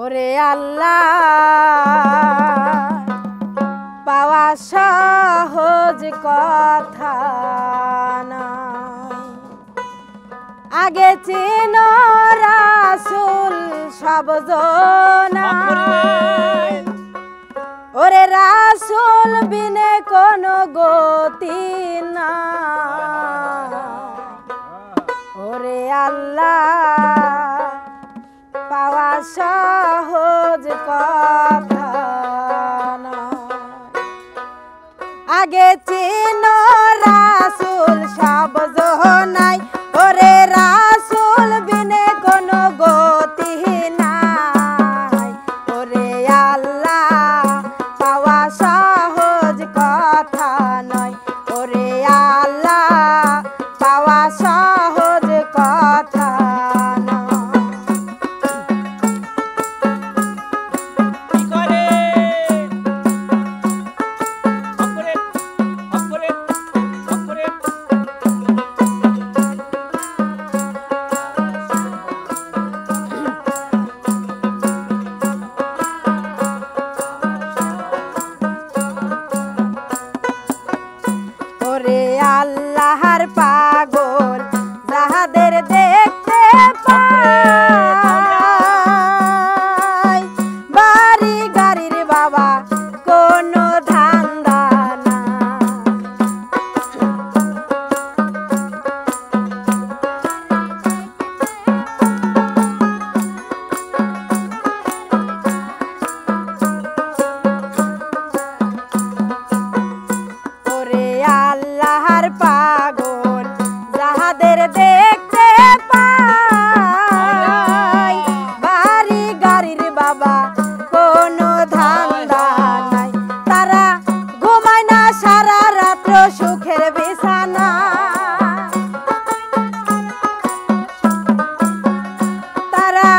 ওরে আল্লাহ পাওয়া সহজ কথা নয়, আগে চিন রাসূল সব জনায়। ওরে রাসূল বিনে কোনো গতি না, ওরে আল্লাহ পাওয়া সহজ কথা নয়, আগে চিন রাসূল সব জনায়। ওরে রাসূল বিনে কোনো গতি নাই, ওরে আল্লাহ পাওয়া সহজ কথা নয়, ওরে আল্লাহ পাওয়া সহজ কথা আল্লাহর পাগল যাহাদের দেখতে পাই, বাড়ি গাড়ির বাবা কোনো ধান্দা না। ওরে আল্লাহর পাগল যাহাদের দেখতে পাই, বাড়ি গাড়ির বাবা কোনো ধান্দা নাই। তারা ঘুমায় না সারা রাত্র সুখের বিছানা, তারা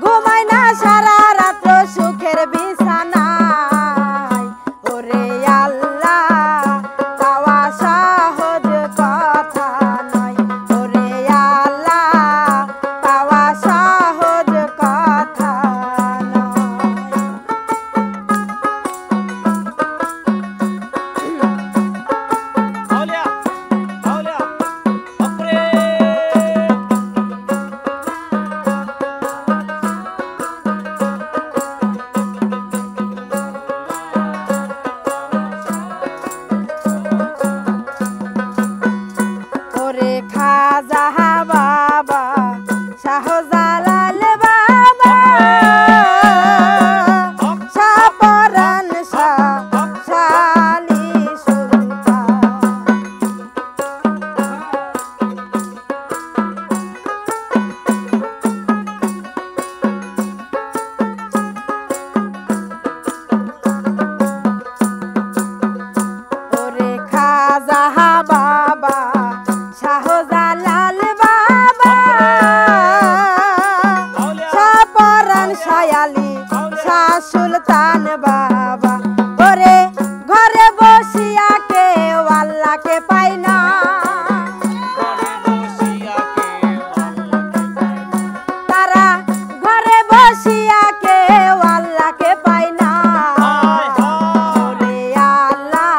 ঘুমায় না সারা রাত্র সুখের বিছানা। ওরে আল্লাহ পাওয়া সহজ কথা নয়, ওরে আল্লাহ পাওয়া সহজ কথা নয়। ওরে খাজা বাবা শাহজালাল বাবা শাহপরাণ শাহ শালী সুলতান, ওরে খাজা বাবা শাহজালাল বাবা শাহপরাণ শায়ালি শাহ সুলতান বাবা। ওরে ঘরে বসিয়া কেউ আল্লাহকে পাই না, তারা ঘরে বসিয়া কেউ আল্লাহকে পাই না। ওরে আল্লাহ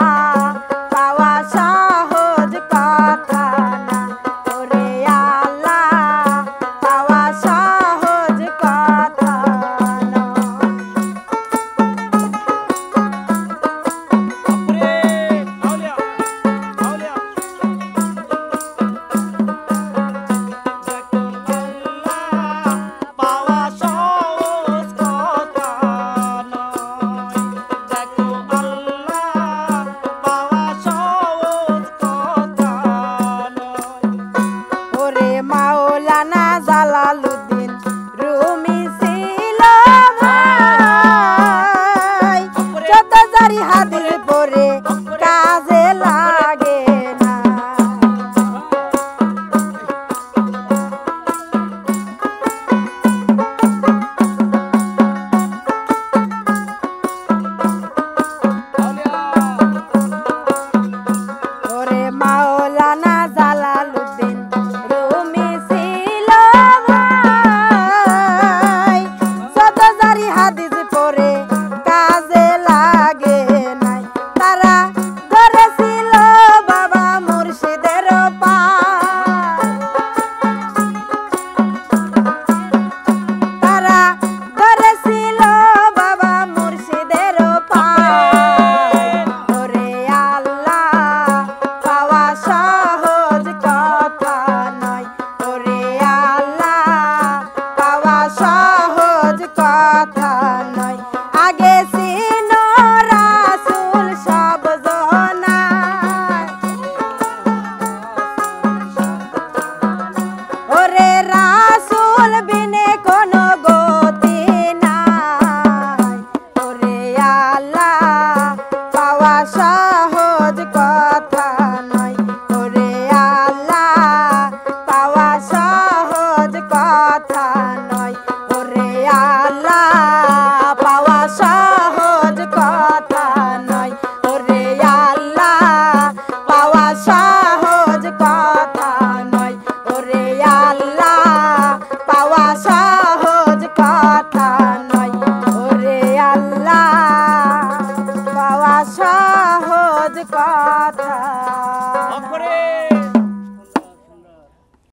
পাওয়া সহজ কথা না, ওরে আল্লাহ পাওয়া সহজ কথা নয়। কথা